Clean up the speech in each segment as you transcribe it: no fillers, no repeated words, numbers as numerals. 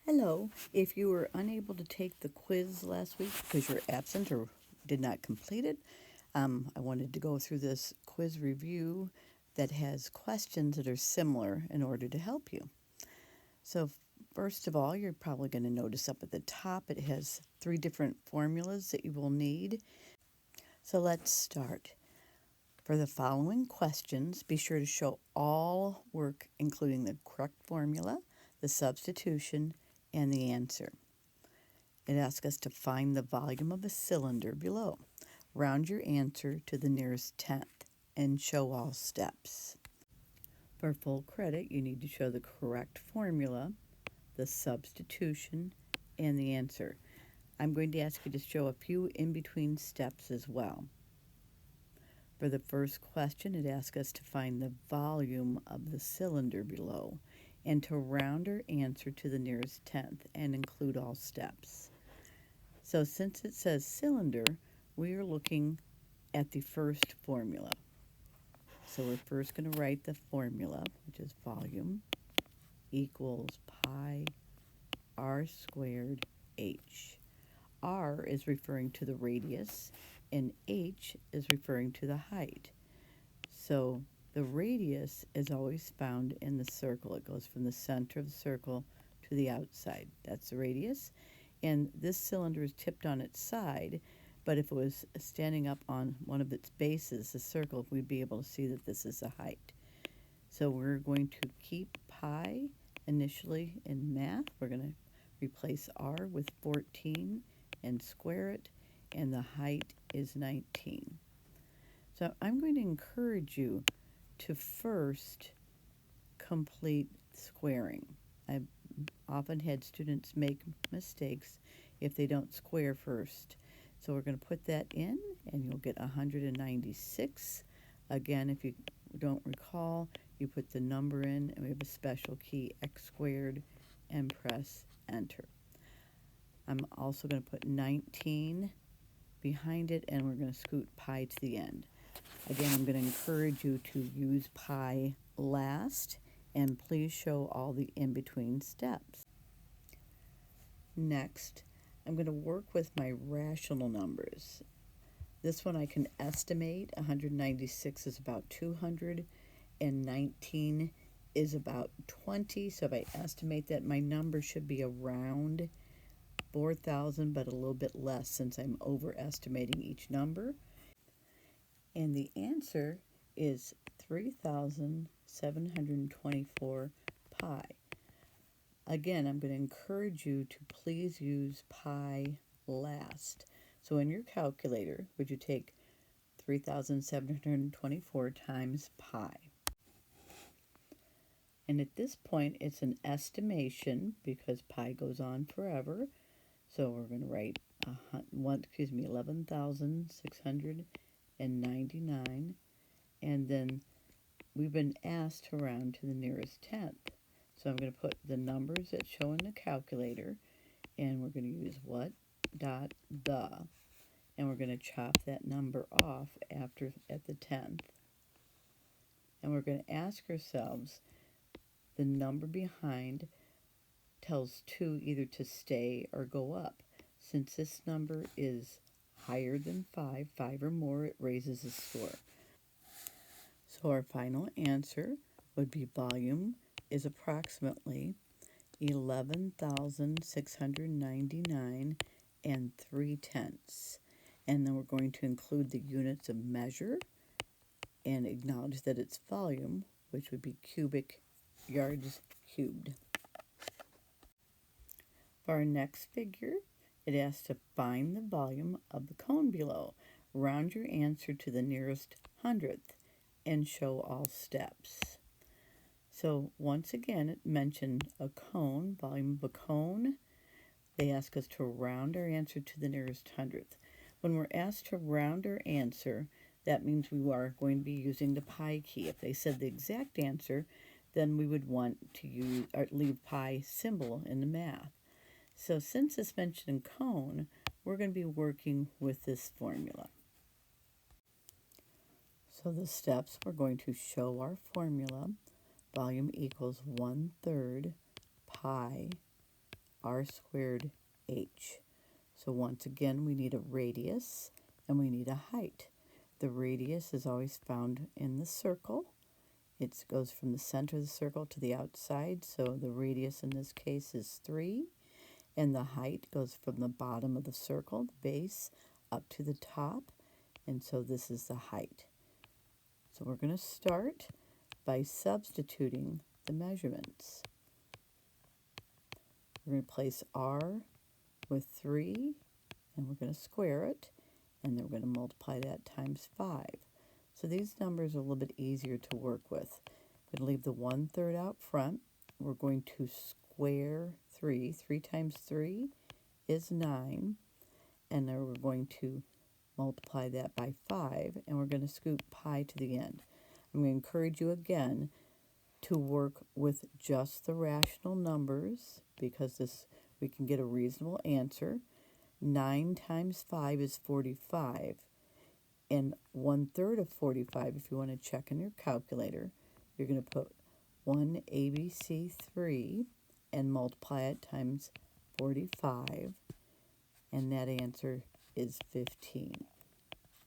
Hello. If you were unable to take the quiz last week because you're absent or did not complete it, I wanted to go through this quiz review that has questions that are similar in order to help you. So first of all, you're probably going to notice up at the top it has 3 different formulas that you will need. So let's start. For the following questions, be sure to show all work including the correct formula, the substitution, and the answer. It asks us to find the volume of a cylinder below. Round your answer to the nearest tenth and show all steps. For full credit, you need to show the correct formula, the substitution, and the answer. I'm going to ask you to show a few in-between steps as well. For the first question, it asks us to find the volume of the cylinder below and to round our answer to the nearest tenth and include all steps. So since it says cylinder, we are looking at the first formula. So we're first going to write the formula, which is volume equals pi r squared h. R is referring to the radius and h is referring to the height. So the radius is always found in the circle. It goes from the center of the circle to the outside. That's the radius. And this cylinder is tipped on its side, but if it was standing up on one of its bases, the circle, we'd be able to see that this is the height. So we're going to keep pi initially in math. We're going to replace r with 14 and square it, and the height is 19. So I'm going to encourage you to first complete squaring. I've often had students make mistakes if they don't square first. So we're going to put that in, and you'll get 196. Again, if you don't recall, you put the number in, and we have a special key, x squared, and press enter. I'm also going to put 19 behind it, and we're going to scoot pi to the end. Again, I'm going to encourage you to use pi last, and please show all the in-between steps. Next, I'm going to work with my rational numbers. This one I can estimate. 196 is about 200, and 19 is about 20. So if I estimate that, my number should be around 4,000, but a little bit less since I'm overestimating each number. And the answer is 3,724 pi. Again, I'm going to encourage you to please use pi last. So in your calculator, would you take 3,724 times pi? And at this point, it's an estimation because pi goes on forever. So we're going to write 11,699, and then we've been asked to round to the nearest tenth. So I'm going to put the numbers that show in the calculator, and we're going to use what dot the, and we're going to chop that number off at the tenth. And we're going to ask ourselves, the number behind tells 2 either to stay or go up. Since this number is higher than 5 or more, it raises the score. So our final answer would be volume is approximately 11,699 and 3/10. And then we're going to include the units of measure and acknowledge that it's volume, which would be cubic yards cubed. For our next figure, it asks to find the volume of the cone below. Round your answer to the nearest hundredth and show all steps. So once again, it mentioned a cone, volume of a cone. They ask us to round our answer to the nearest hundredth. When we're asked to round our answer, that means we are going to be using the pi key. If they said the exact answer, then we would want to use or leave pi symbol in the math. So since it's mentioned in cone, we're going to be working with this formula. So the steps, we're going to show our formula. Volume equals 1/3 pi r squared h. So once again, we need a radius and we need a height. The radius is always found in the circle. It goes from the center of the circle to the outside, so the radius in this case is 3. And the height goes from the bottom of the circle, the base, up to the top. And so this is the height. So we're going to start by substituting the measurements. We're going to place r with 3, and we're going to square it, and then we're going to multiply that times 5. So these numbers are a little bit easier to work with. We're going to leave the 1/3 out front. We're going to square 3. 3 times 3 is 9, and then we're going to multiply that by 5, and we're going to scoot pi to the end. I'm going to encourage you again to work with just the rational numbers, because we can get a reasonable answer. 9 times 5 is 45, and 1/3 of 45, if you want to check in your calculator, you're going to put 1 ABC 3 and multiply it times 45, and that answer is 15.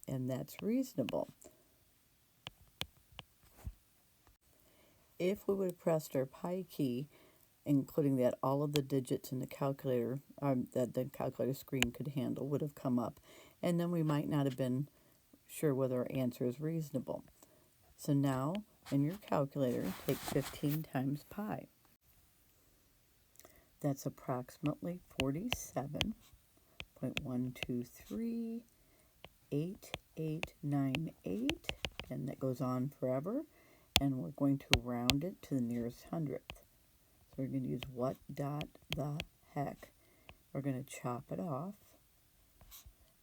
And that's reasonable. If we would have pressed our pi key, including that all of the digits in the calculator, that the calculator screen could handle, would have come up, and then we might not have been sure whether our answer is reasonable. So now, in your calculator, take 15 times pi. That's approximately 47.1238898, and that goes on forever, and we're going to round it to the nearest hundredth. So we're going to use what dot the heck. We're going to chop it off,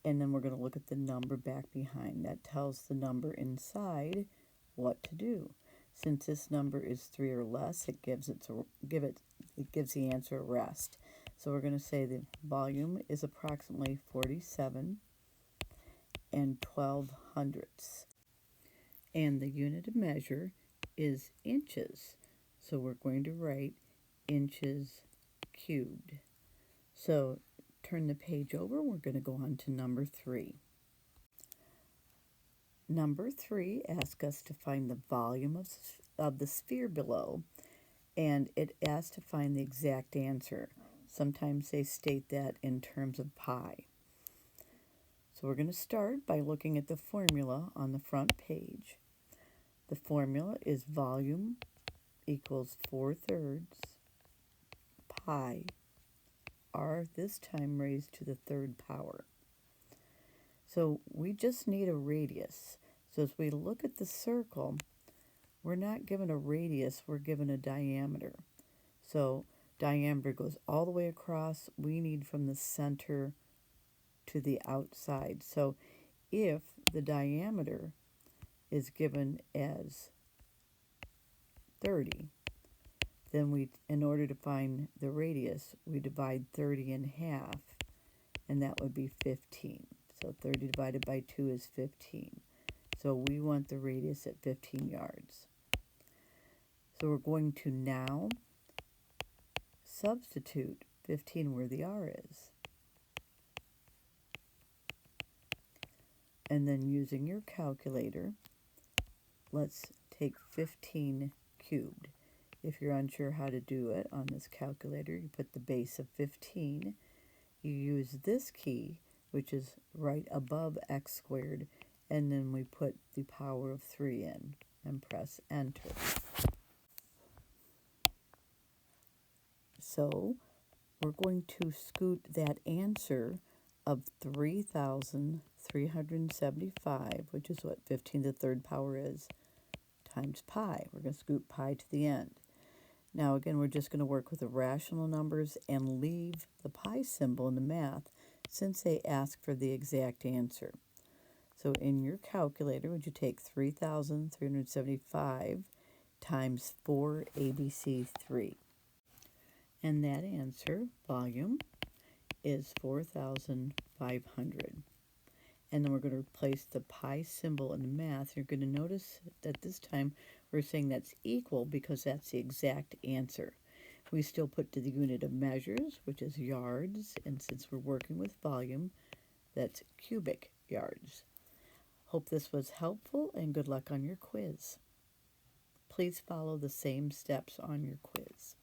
and then we're going to look at the number back behind. That tells the number inside what to do. Since this number is 3 or less, it gives the answer a rest. So we're going to say the volume is approximately 47 12/100ths. And the unit of measure is inches. So we're going to write inches cubed. So turn the page over. We're going to go on to number 3. Number 3 asks us to find the volume of the sphere below, and it asks to find the exact answer. Sometimes they state that in terms of pi. So we're going to start by looking at the formula on the front page. The formula is volume equals 4/3 pi r, this time raised to the 3rd power. So we just need a radius. So as we look at the circle, we're not given a radius, we're given a diameter. So diameter goes all the way across. We need from the center to the outside. So if the diameter is given as 30, then in order to find the radius, we divide 30 in half, and that would be 15. So 30 divided by 2 is 15. So we want the radius at 15 yards. So we're going to now substitute 15 where the r is. And then using your calculator, let's take 15 cubed. If you're unsure how to do it on this calculator, you put the base of 15. You use this key, which is right above x squared, and then we put the power of 3 in and press enter. So we're going to scoot that answer of 3,375, which is what 15 to the 3rd power is, times pi. We're going to scoot pi to the end. Now again, we're just going to work with the rational numbers and leave the pi symbol in the math, since they ask for the exact answer. So in your calculator, would you take 3,375 times 4 ABC 3? And that answer, volume, is 4,500. And then we're going to replace the pi symbol in the math. You're going to notice that this time we're saying that's equal because that's the exact answer. We still put to the unit of measures, which is yards, and since we're working with volume, that's cubic yards. Hope this was helpful and good luck on your quiz. Please follow the same steps on your quiz.